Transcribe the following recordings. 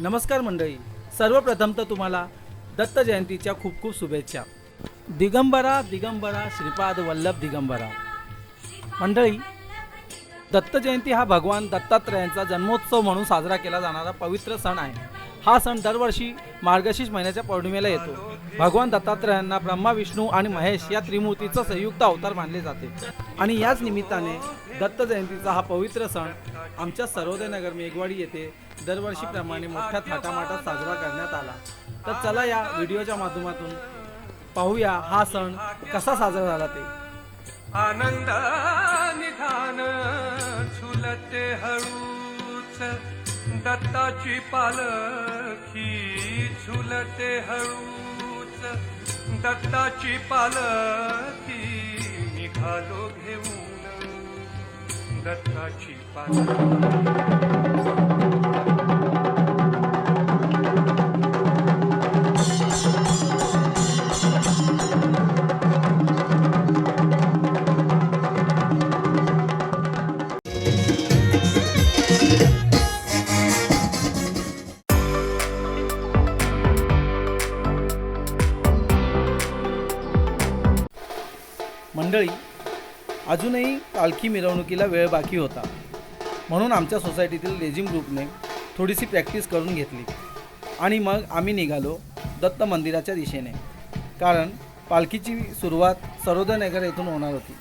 नमस्कार मंडळी, सर्वप्रथम तर तुम्हाला दत्त जयंतीच्या खूप खूप शुभेच्छा। दिगंबरा दिगंबरा श्रीपाद वल्लभ दिगंबरा। मंडळी, दत्त जयंती हा भगवान दत्तात्रयांचा जन्मोत्सव म्हणून साजरा केला जाणारा पवित्र सण आहे। हा सण दरवर्षी मार्गशीर्ष महिन्याच्या पौर्णिमेला येतो। भगवान दत्तात्रयांना ब्रह्मा, विष्णू आणि महेश या त्रिमूर्तीचा संयुक्त अवतार मानले जाते आणि याच निमित्ताने दत्त जयंतीचा हा पवित्र सण आमच्या सर्वोदय नगर मेघवाडी येथे दरवर्षीप्रमाणे मोठ्या थाटामाटात साजरा करण्यात आला। तर चला या व्हिडिओच्या माध्यमातून पाहूया हा सण कसा साजरा झाला ते। आनंद निधान झुलते हळूच दत्ताची पालखी झुलते हळूच दत्ताची पालखी निघालो घेऊन दत्ताची पालखी। मंडळी, अजूनही पालखी मिरवणुकीला वेळ बाकी होता, म्हणून आमच्या सोसायटीतील लेझिम ग्रुपने थोडीशी प्रॅक्टिस करून घेतली आणि मग आम्ही निघालो दत्त मंदिराच्या दिशेने, कारण पालखीची सुरुवात सर्वोदय नगर येथून होणार होती।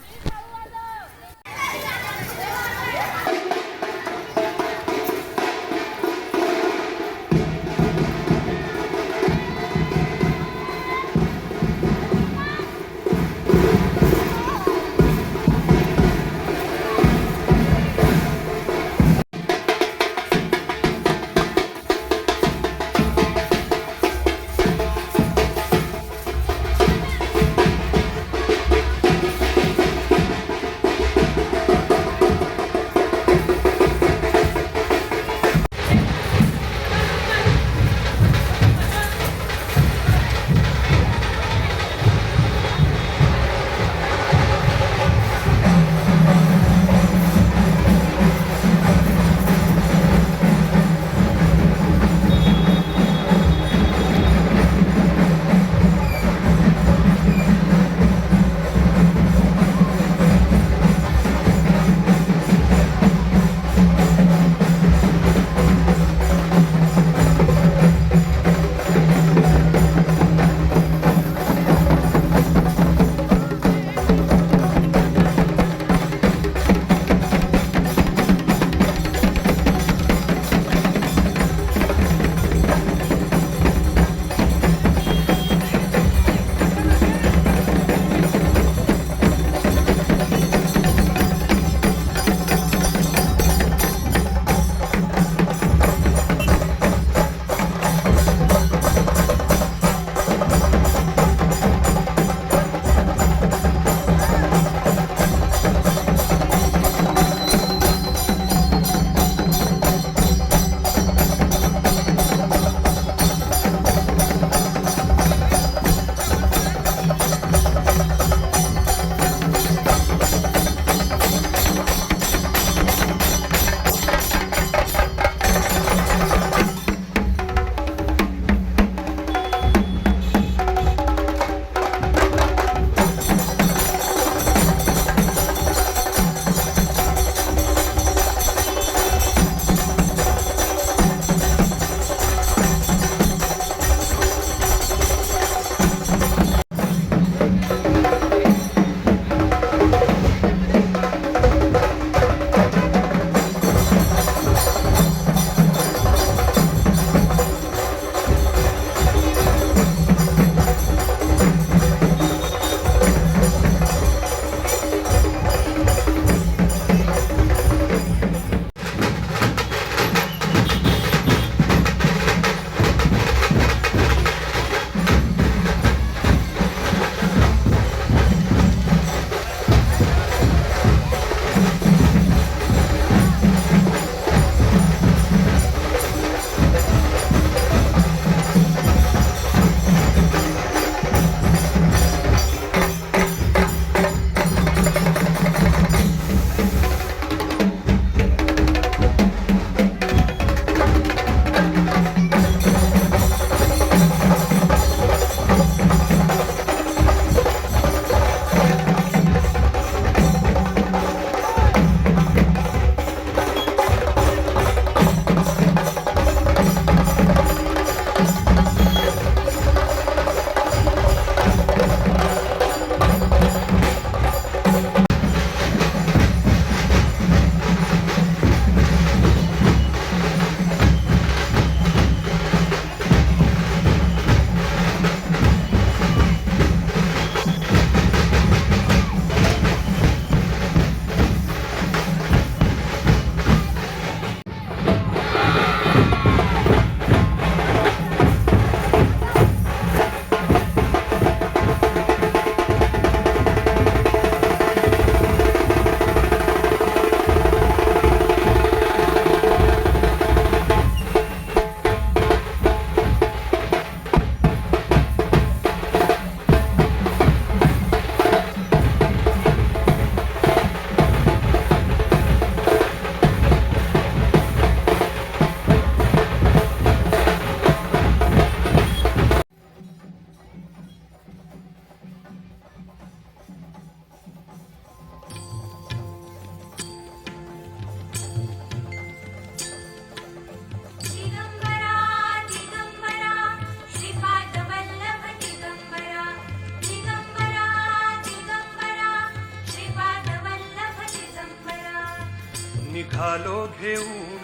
निघालो घेऊन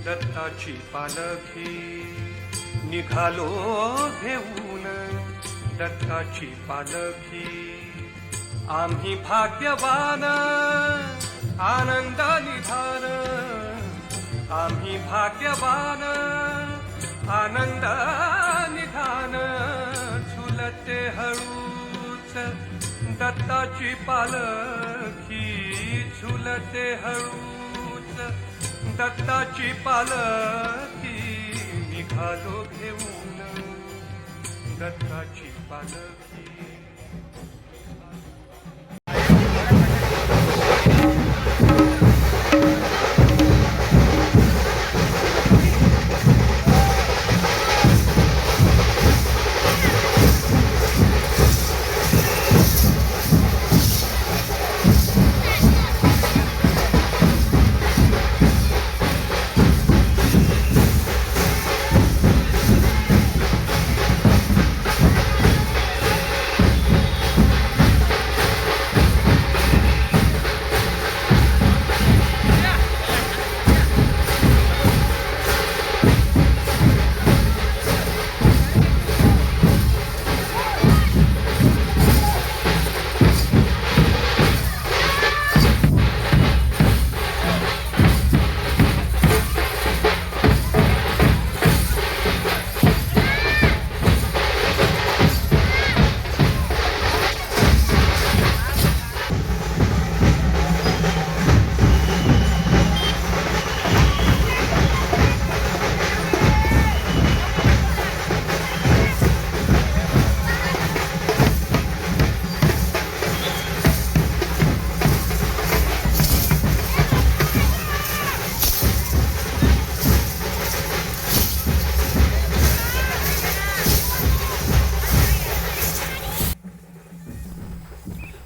दत्ताची पालखी, निघालो घेऊन दत्ताची पालखी. आम्ही भाग्यवान आनंद निधान, आम्ही भाग्यवान आनंद निधान. झुलते हळूच दत्ताची पालखी, झुलते हळूच दत्ताची पालखी. निघालो घेऊन दत्ताची पालखी.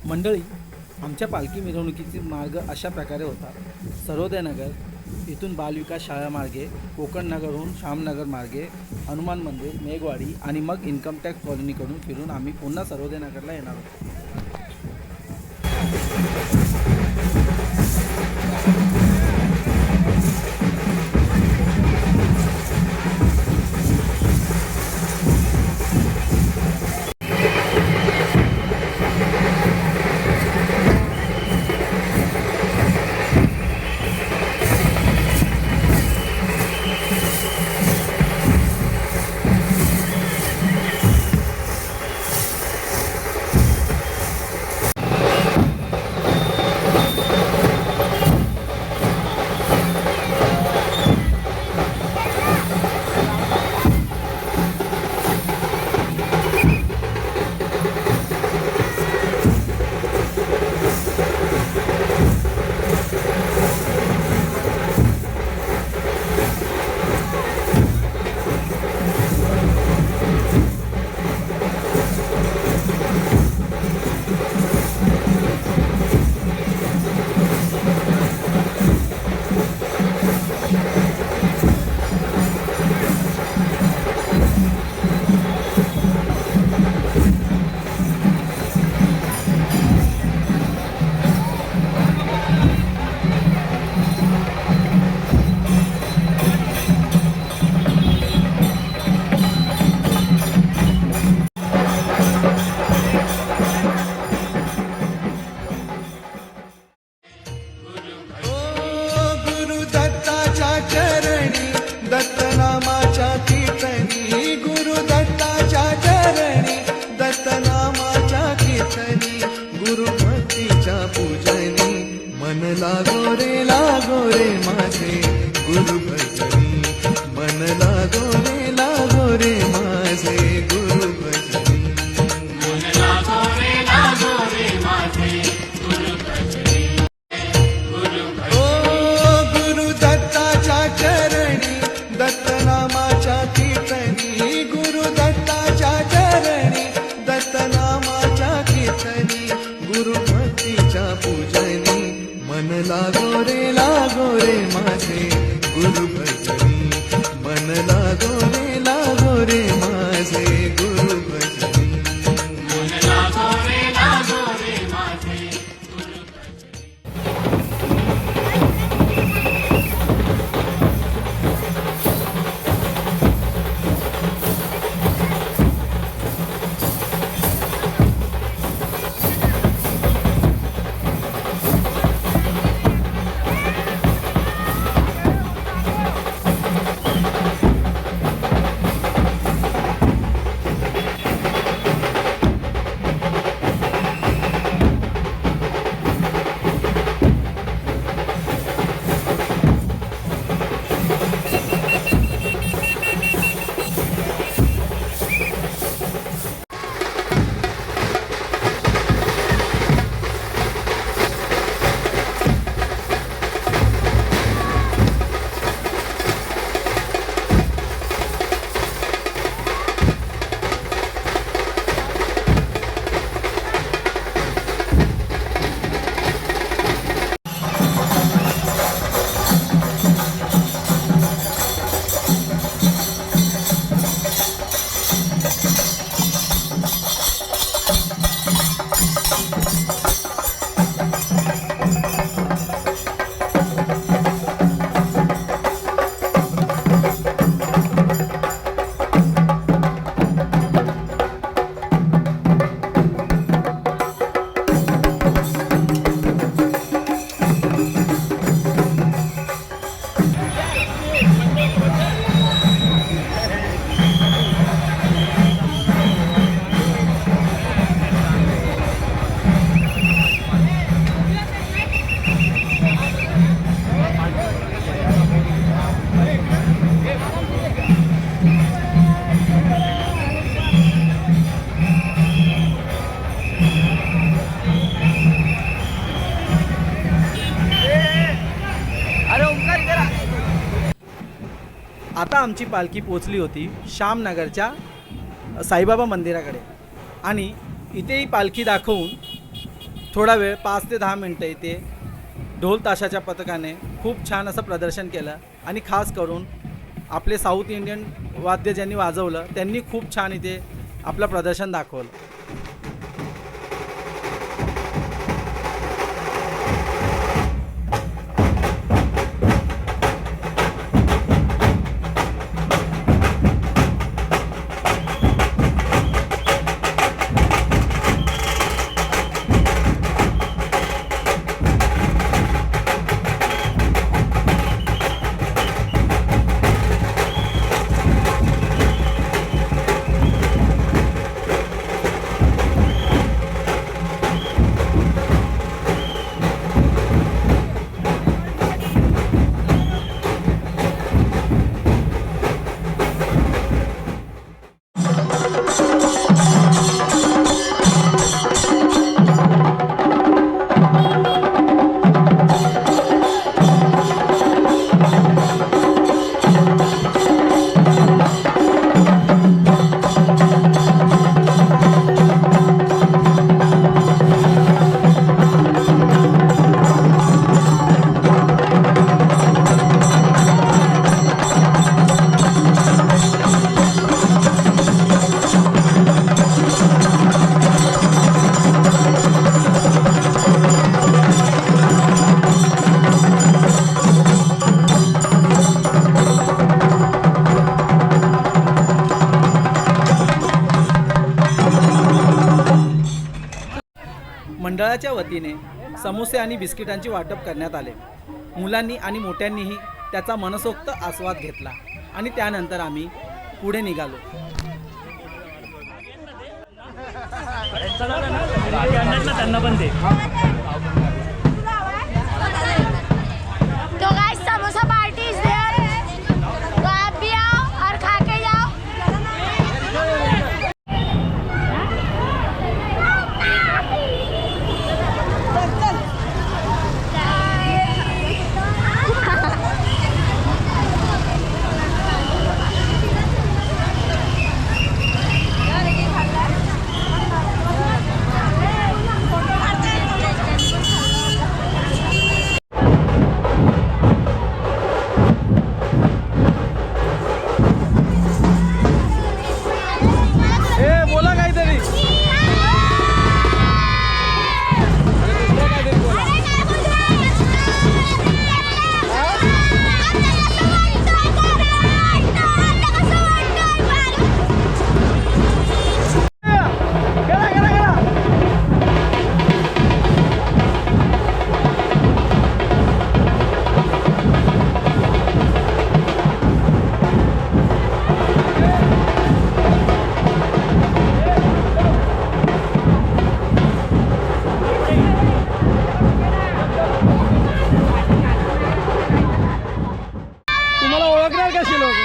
मंडळी, आमच्या पालखी मिरवणुकीचे मार्ग अशा प्रकारे होता. सर्वोदय नगर इथून बालविकास शाळामार्गे, कोकण नगरहून श्यामनगर मार्गे, हनुमान मंदिर, मेघवाडी आणि मग इन्कम टॅक्स कॉलनीकडून फिरून आम्ही पुन्हा सर्वोदय नगरला येणार होतो. लागो रे माझे गुरु भजनी, मन लागो रे माझे गुरु भजनी, मन लागो रे माझे गुरु भजनी. ओ गुरु दत्ताच्या चरणी, दत्त नामाच्या कीर्तनी, गुरु दत्ताच्या चरणी, दत्त नामाच्या कीर्तनी, गुरु भक्तीच्या पूजनी, मन लागो रे माझे गुरु भजनी, मन आता आमची पालखी पोचली होती श्यामनगरच्या साईबाबा मंदिराकडे आणि इथे ही पालखी दाखवून थोडा वेळ 5 ते 10 मिनटं इथे ढोल ताशाच्या पथकाने खूप छान असं प्रदर्शन केलं आणि खास करून आपले साऊथ इंडियन वाद्य ज्यांनी वाजवलं त्यांनी खूप छान इथे आपलं प्रदर्शन दाखवलं. मंडळाच्या वतीने समोसे आणि बिस्किटांची वाटप करण्यात आले. मुलांनी आणि मोठ्यांनीही त्याचा मनसोक्त आस्वाद घेतला आणि त्यानंतर आम्ही पुढे निघालो. तो guys samosa party is there, तो आप भी आओ और खा के जाओ. बोला काहीतरी. तुम्हाला ओळखणार कशी लोक?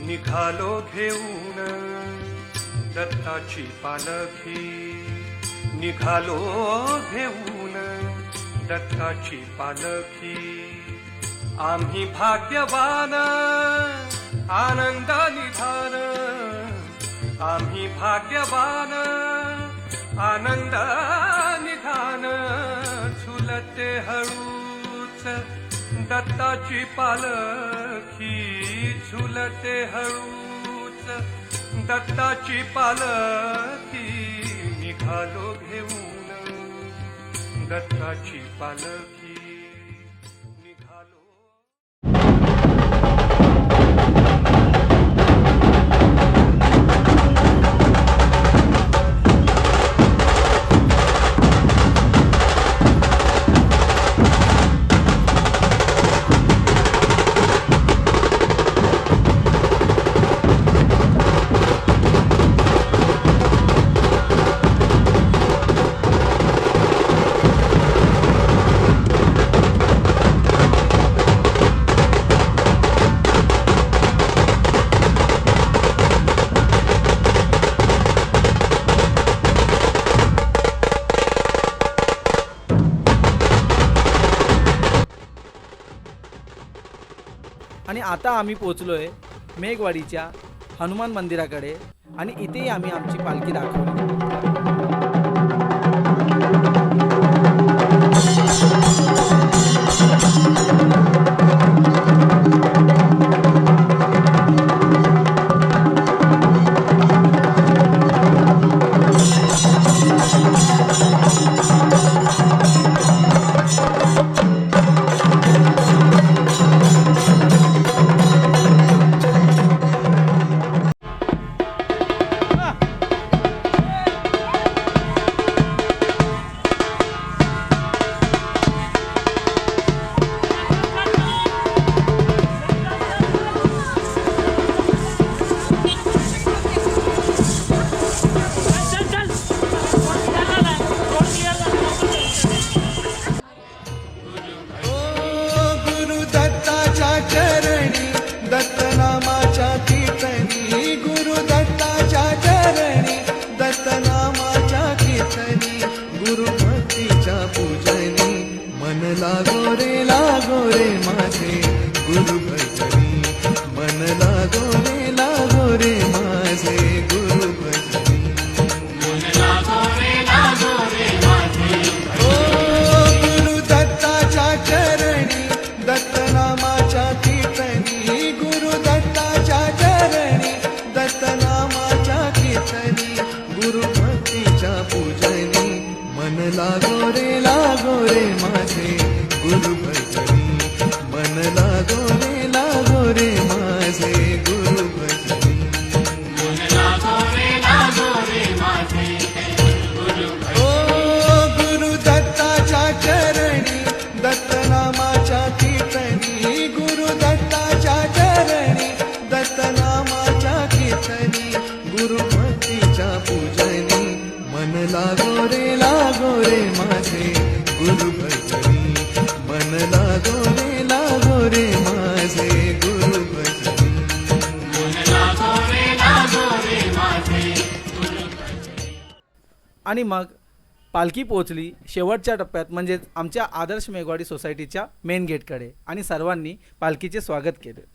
निघालो घेऊन दत्ताची पालखी, निघालो घेऊन दत्ताची पालखी. आम्ही भाग्यवान आनंद निधान, आम्ही भाग्यवान आनंद निधान. झुलते हळूच दत्ताची पालखी, झुलते हळूच दत्ताची पालखी, निघालो घेऊन दत्ताची पालखी, निघालो. आणि आता आम्ही पोचलोय मेघवाडीच्या हनुमान मंदिराकडे आणि इथेही आम्ही आमची पालखी दाखवली. दत्तनामाच्या कीर्तनी, गुरु दत्ताच्या चरणी दत्तनामाच्या कीर्तनी, गुरु भक्तीच्या पूजनी, मन लागो रे माझे गुरु भजनी, मन लागो रे माझे गुरु भजनी. गुरु दत्ताच्या चरणी दत्तनामाच्या कीर्तनी, गुरु दत्ताच्या चरणी दत्तनामाच्या कीर्तनी, गुरु भक्तीच्या पूजनी, मन लागो रे माझे गुरु भजनी, मन लागो रे माझे गुरु भजनी. गुरु दत्ताच्या चरणी दत्तनामाच्या कीर्तनी, गुरु दत्ताच्या चरणी दत्तनामाच्या कीर्तनी, गुरु भक्तीच्या पूजनी, मन लागो रे माझे गुरु भजनी, मन लागो रे माझे गुरु भजनी. आणि मग पालखी पोहोचली शेवटच्या टप्प्यात म्हणजेच आमच्या आदर्श मेघवाडी सोसायटीच्या मेन गेटकडे आणि सर्वांनी पालखीचे स्वागत केले.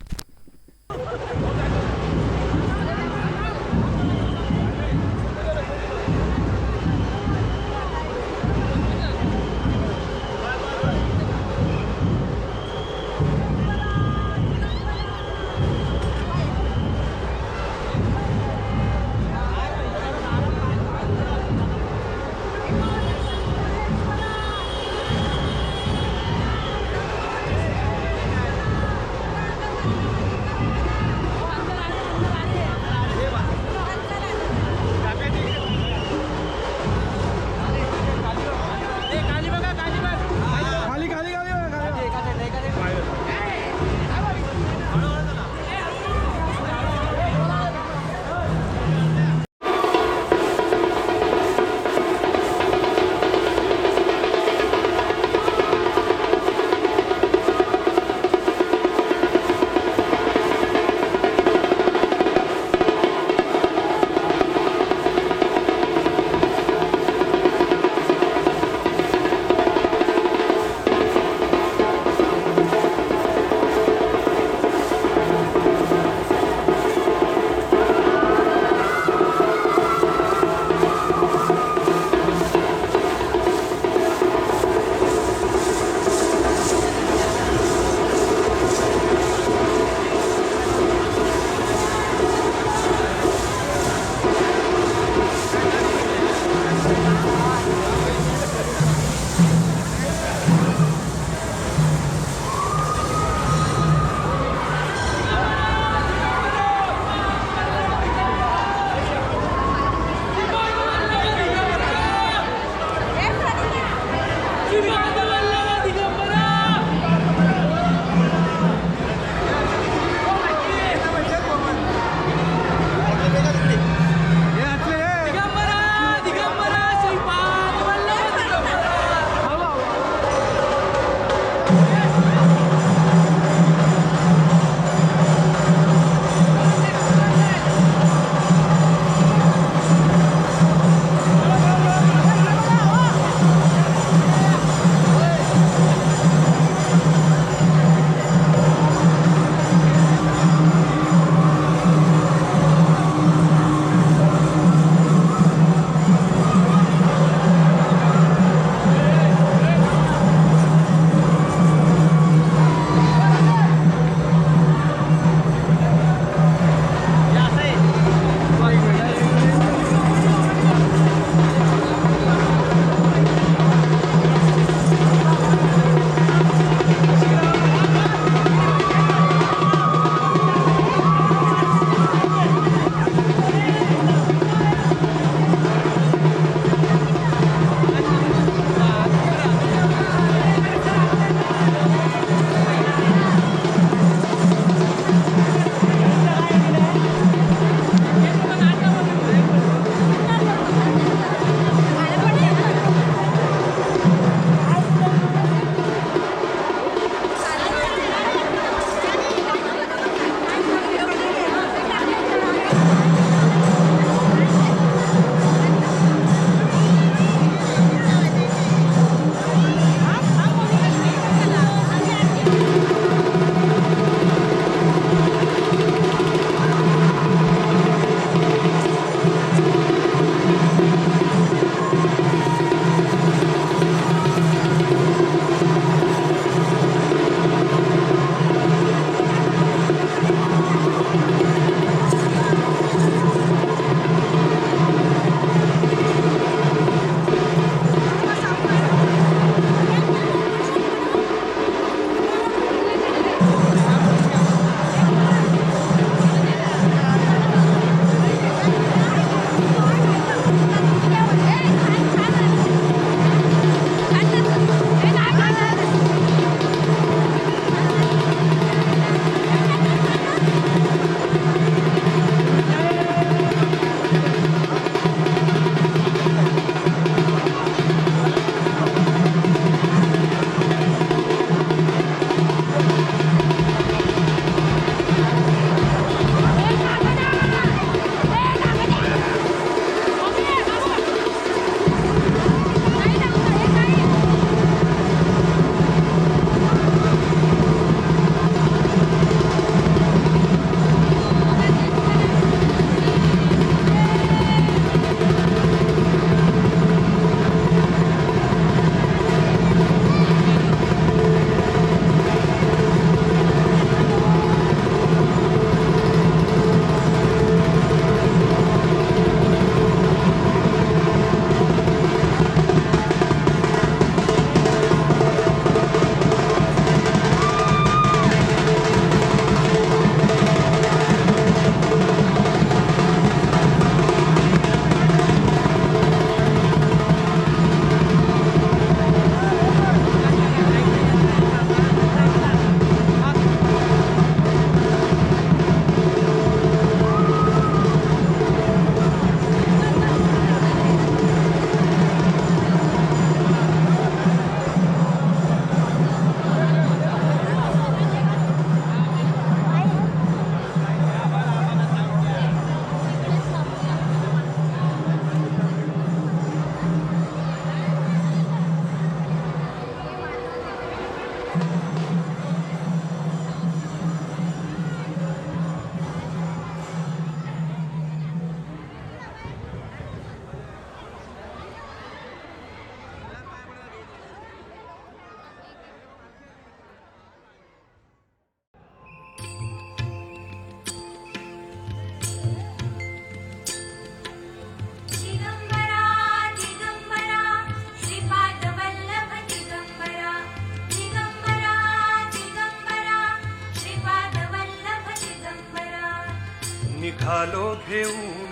निघालो घेऊन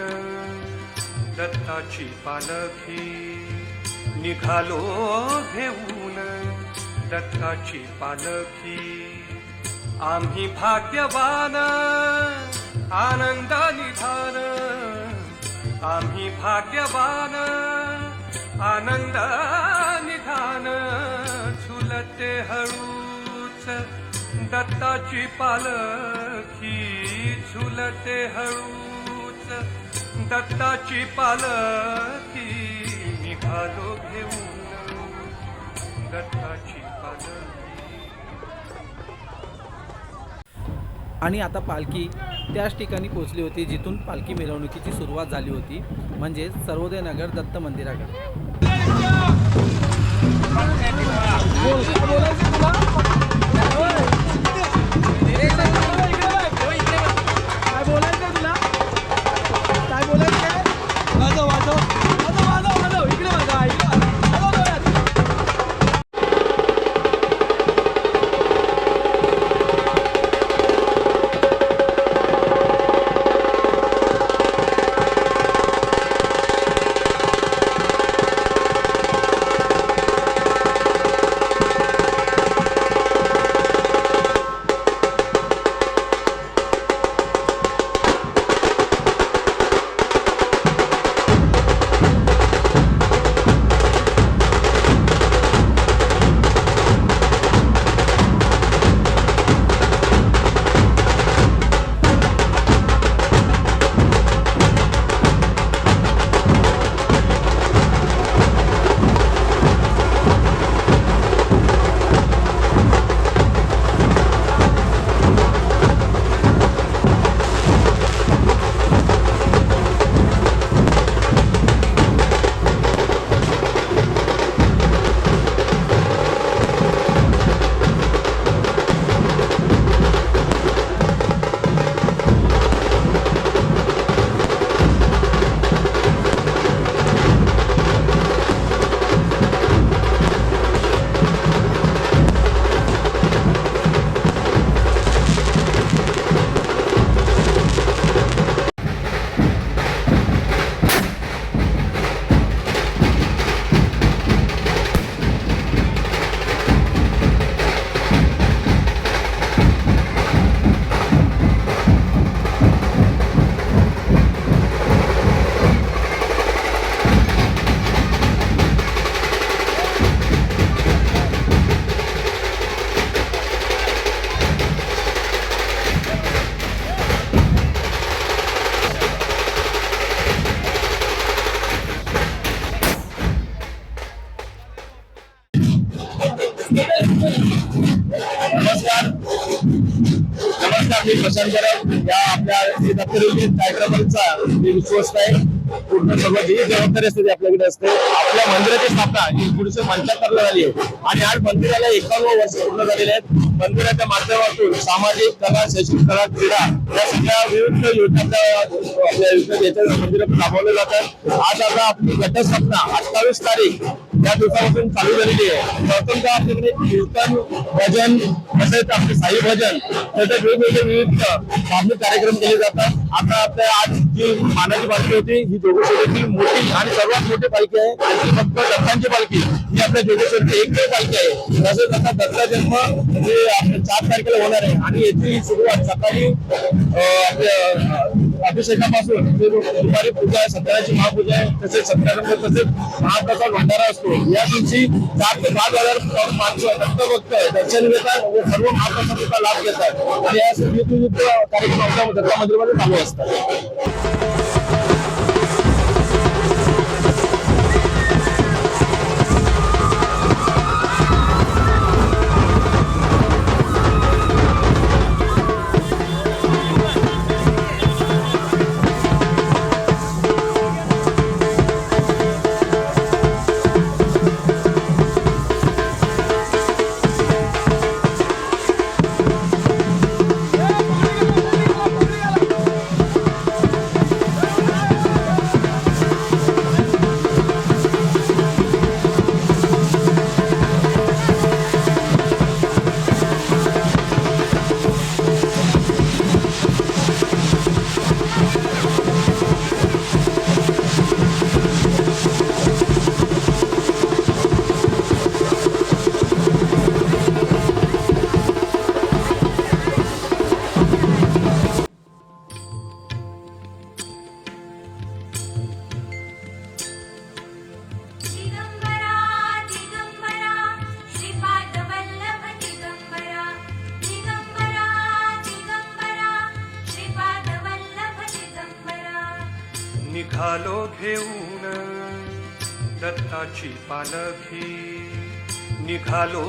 दत्ताची पालखी, निघालो घेऊन दत्ताची पालखी आम्ही भाग्यवान आनंद निधान आम्ही भाग्यवान आनंद निधान झुलते हळूच दत्ताची पालखी झुलते हळूच दत्ताची पालखी निघालो घेऊन दत्ताची पालखी. आणि आता पालखी त्याच ठिकाणी पोहोचली होती जिथून पालखी मिरवणुकीची सुरुवात झाली होती, म्हणजे सर्वोदय नगर दत्त मंदिराकडे. नमस्कार, मी प्रशांत करब. या आपल्या दत्तरेल्वे कार्यक्रमाचा मी विश्वस्त आहे. पूर्ण सर्व जी जबाबदारी असते ती आपल्याकडे असते. आपल्या मंदिराची स्थापना ही 1975 ला झाली आहे आणि आज मंदिराला 51 वर्ष पूर्ण झालेले आहेत. मंदिराच्या माध्यमातून सामाजिक, कला, शैक्षणिक, कला, क्रीडा या सगळ्या विविध योजना आपल्या याच्या मंदिरात राबवल्या जातात. आज आता आपली घटस्थापना 28 तारीख या दिवसापासून चालू झालेली आहे. प्रथमतः आपल्याकडे कीर्तन, भजन तसेच आपले साई भजन तसेच वेगवेगळे विविध धार्मिक कार्यक्रम केले जातात. आता आपल्या आज जी मानाची पालखी होती ही जोगेश्वरीची मोठी आणि सर्वात मोठी पालखी आहे आणि ती फक्त दत्तांची पालखी ही आपल्या जोगेश्वरीची एकमेव पालखी आहे. तसेच आता दत्ता जन्म हे आपल्या 4 तारखेला होणार आहे आणि याची सुरुवात सकाळी आपल्या अभिषेकापासून दुपारी पूजा आहे, सत्यनारायणची महापूजा आहे, तसेच सत्यनारायण तसेच महाप्रसाद भंडारा असतो. या दिवशी 4 ते 5,000 माणसं दत्तभक्त दर्शन घेतात व सर्व महाप्रसादाचा लाभ घेतात आणि या विविध कार्यक्रम आपल्या दत्ता मंदिरामध्ये चालू असतात. निघालो घेऊन दत्ताची पालखी, निघालो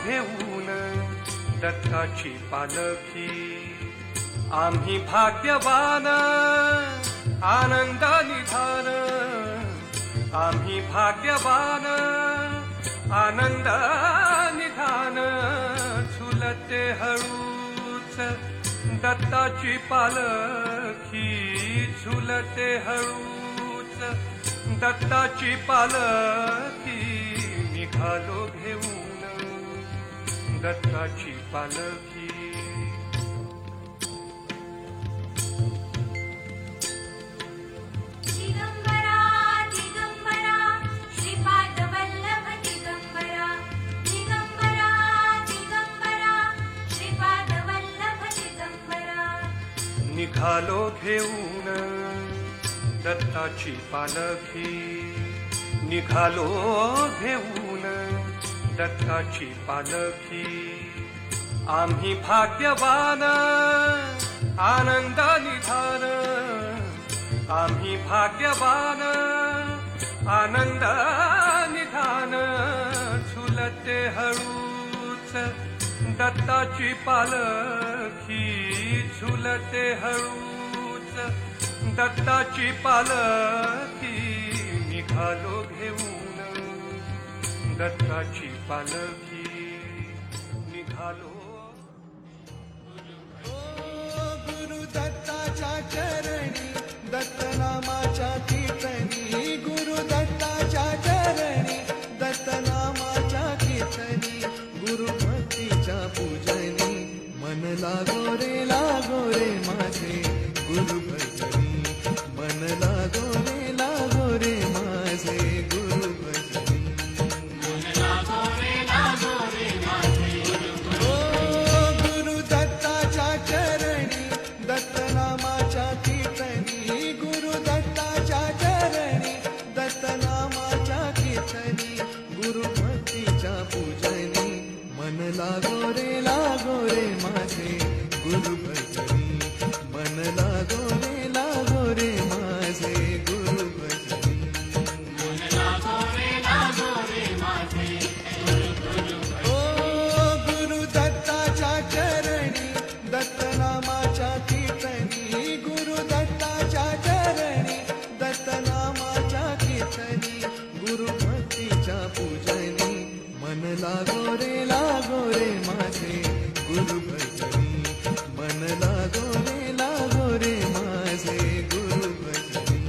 घेऊन दत्ताची पालखी. आम्ही भाग्यवान आनंदानी धान, आम्ही भाग्यवान आनंदानी धान. झुलते हळूच दत्ताची पालखी, झुलते हळूच दत्ताची पालखी. निघालो घेऊन दत्ताची पालखी. दिगंबरा दिगंबरा श्रीपाद वल्लभ दिगंबरा, दिगंबरा दिगंबरा श्रीपाद वल्लभ दिगंबरा. निघालो घेऊन दत्ताची पालखी, निघालो घेऊन दत्ताची पालखी. आम्ही भाग्यवान आनंदानी धान, आम्ही भाग्यवान आनंदानी धान. झुलते हळूच दत्ताची पालखी, झुलते हळूच दत्ताची पालखी. निघालो घेऊन दत्ताची पालखी, निघालो. गुरु दत्ताच्या चरणी दत्तनामाच्या कीर्तनी, गुरु दत्ताच्या चरणी दत्तनामाच्या कीर्तनी. गुरु भक्तीच्या पूजनी मन लागो रे माझे, गुरु भजनी मन लागो रे माझे, गुरु भजनी. गुरु दत्ताच्या चरणी दत्तनामाच्या कीर्तनी, गुरु दत्ताच्या चरणी दत्तनामाच्या कीर्तनी. गुरु भक्तीच्या पूजनी मन लागो रे माझे, गुरु भजनी मन लागो रे माझे, गुरु भजनी. गुरु दत्ताच्या चरणी दत्तनामाच्या कीर्तनी, गुरु दत्ताच्या चरणी दत्तनामाच्या कीर्तनी. गुरु भक्तीच्या पूजनी मन लागो रे माझे, गुरु भजनी मन लागो रे माझे, गुरु भजनी.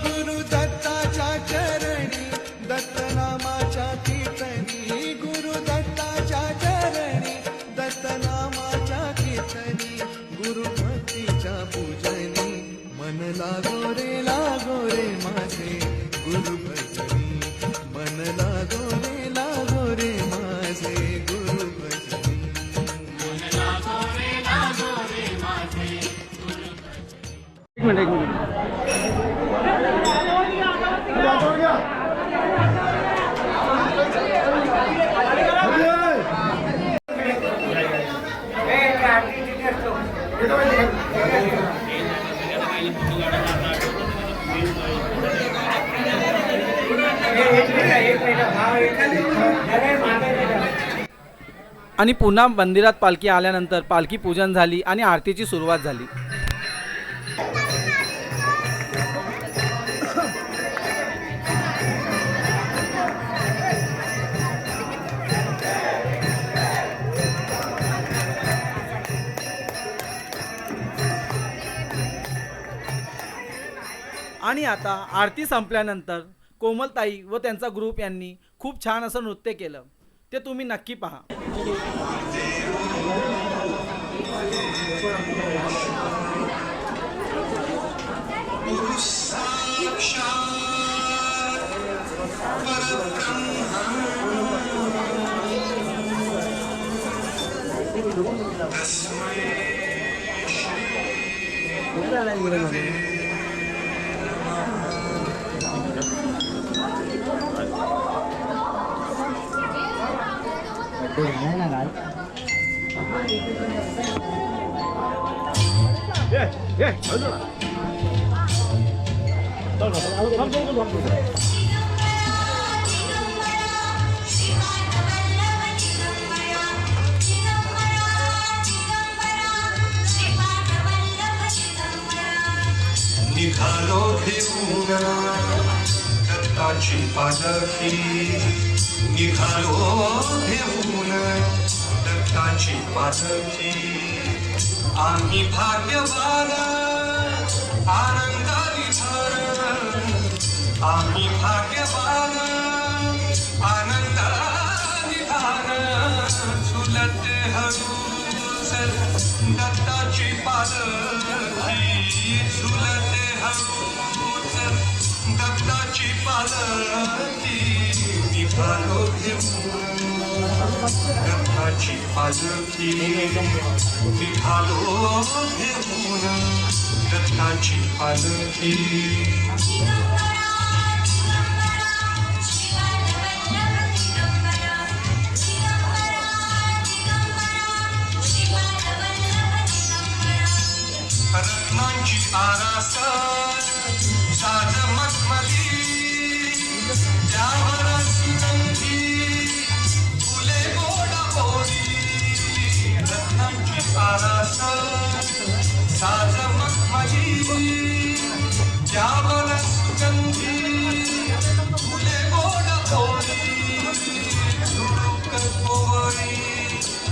गुरु दत्ताच्या चरणी दत्तनामाच्या कीर्तनी, गुरु दत्ताच्या चरणी दत्तनामाच्या कीर्तनी. गुरु भक्तीच्या पूजनी मन लागो रे माझे, गुरु भजनी मन लागो रे माझे, गुरु भजनी. एक मिनिट. आणि पुन्हा मंदिरात पालखी आल्यानंतर पालखी पूजन झाली आणि आरतीची सुरुवात झाली. आणि आता आरती संपल्यानंतर कोमलताई व त्यांचा ग्रुप यांनी खूप छान असं नृत्य केलं, ते तुम्ही नक्की पहा. नाही ना निघालो घेऊन दत्ताची पालखी निघालो घेऊन दत्ताची पालखी आम्ही भाग्यवान आनंदाने भर आम्ही भाग्यवान आनंदाने भर झुलते हळूच दत्ताची पालखी झुलते हळूच दत्ताची पालखी निघालो घेऊन दत्ताची पालखी निघालो घेऊन दत्ताची पालखी रत्नांची आरास साज मखमली त्यावर सुगंधी फुले गोडा बोली रत्नांची आरास साज मखमली त्यावर सुगंधी फुले गोडा बोली झुळूक कोवळी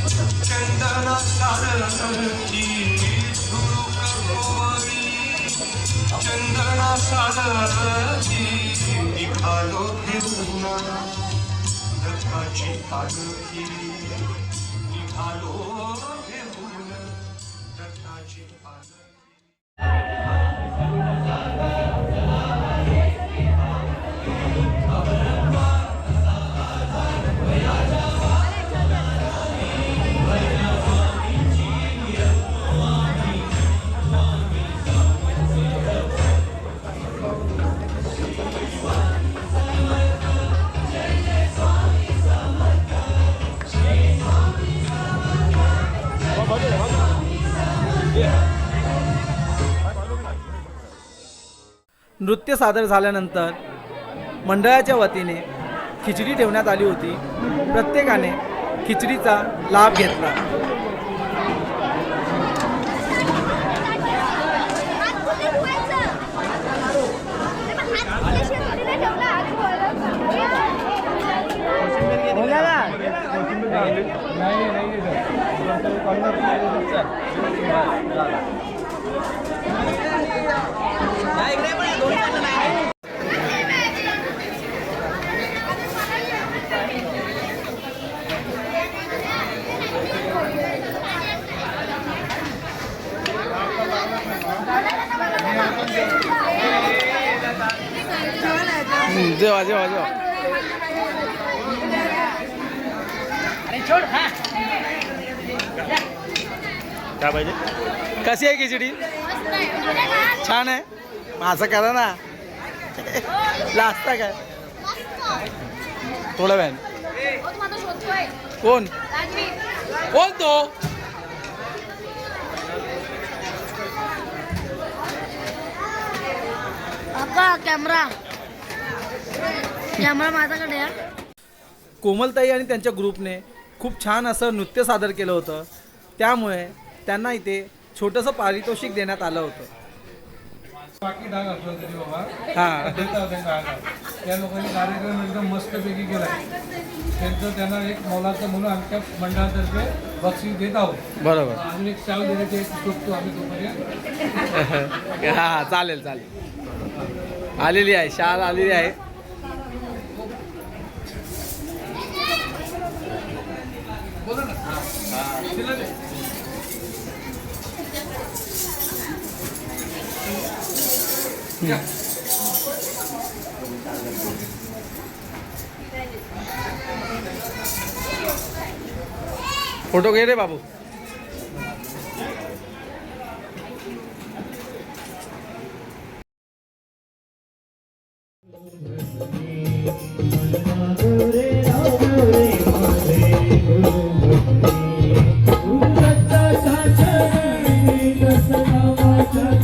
चंदना सारखी चंदना सारखी निघालो घेऊन दत्ताची पालखी निघालो घेऊन दत्ताची पालखी नृत्य सादर झाल्यानंतर मंडळाच्या वतीने खिचडी ठेवण्यात आली होती. प्रत्येकाने खिचडीचा लाभ घेतला. जेवा जेवा जेवा. काय पाहिजे? कशी आहे खिचडी? छान आहे. असं करा ना. लाजता काय थोडा वेळ. कोण कोण तो? कॅमेरा माझ्याकडे आहे. कोमलताई आणि त्यांच्या ग्रुपने खूप छान असं नृत्य सादर केलं होतं. त्यामुळे त्यांना इथे छोटंसं पारितोषिक देण्यात आलं होतं. बाकी डाग असला तरी बाबा हां देता होते डागा त्या लोकांनी कार्यक्रम एकदम मस्तपैकी केला. त्यांचं त्यांना एक मोलाचं म्हणून आमच्या मंडळातर्फे बक्षीस देत आहोत. बरोबर. अजून एक शाल देण्याची एक शोधतो आम्ही तोपर्यंत. हां चालेल चालेल. आलेली आहे शाल आलेली आहे. फोटो घे रे बाबू. दत्ताच्या चरणी दत्त नामाच्या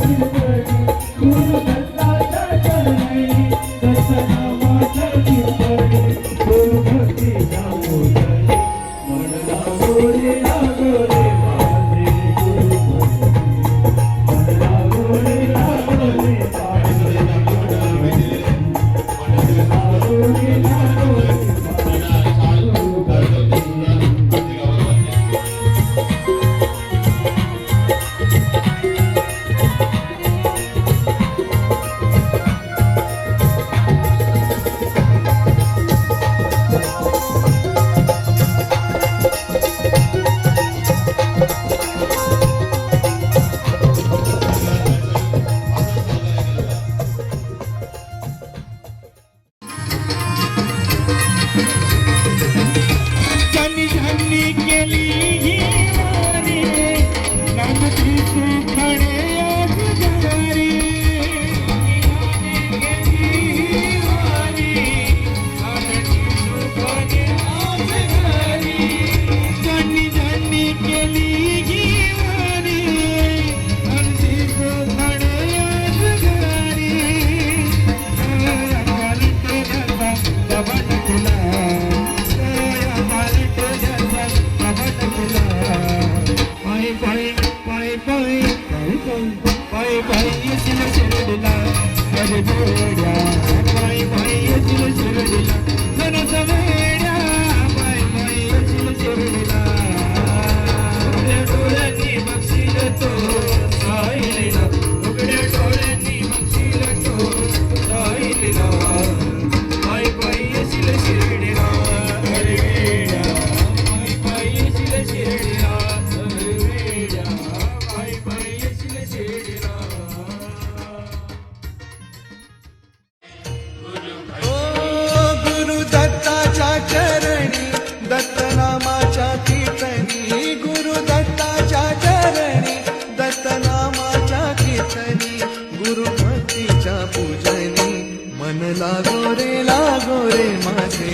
रे लागो रे माझे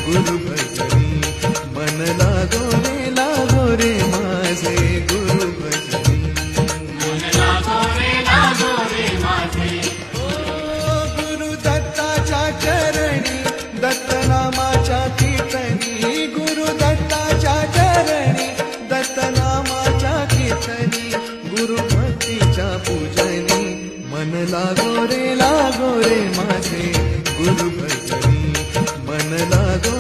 गुरु भजनी मन लागो रे माझे गुरु भजनी मन लागो रे माझे गुरु दत्ताच्या चरणी दत्त नामाच्या कीर्तनी गुरु दत्ताच्या चरणी दत्त नामाच्या कीर्तनी गुरु भक्तीच्या पूजनी मन लागो रे माझे गुरु भजनी मन लागो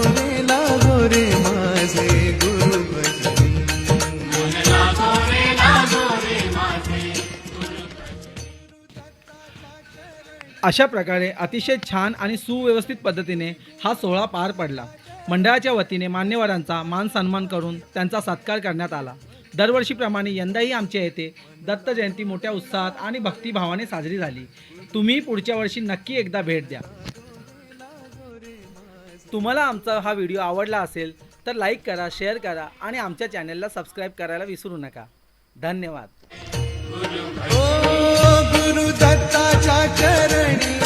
रे माझे गुरु भजनी मन लागो रे माझे अशा प्रकारे अतिशय छान आणि सुव्यवस्थित पद्धतीने हा सोहळा पार पडला. मंडळाच्या वतीने मान्यवरांचा मान सन्मान करून त्यांचा सत्कार करण्यात आला. दरवर्षीप्रमाणे यंदाही आमच्या येथे दत्त जयंती मोठ्या उत्साहात आणि भक्तिभावाने साजरी झाली. तुम्ही पुढच्या वर्षी नक्की एकदा भेट द्या. तुम्हाला आमचा हा व्हिडिओ आवडला असेल तर लाईक करा, शेअर करा आणि आमच्या चॅनलला सबस्क्राईब करायला विसरू नका. धन्यवाद. गुरु दत्ताच्या चरणी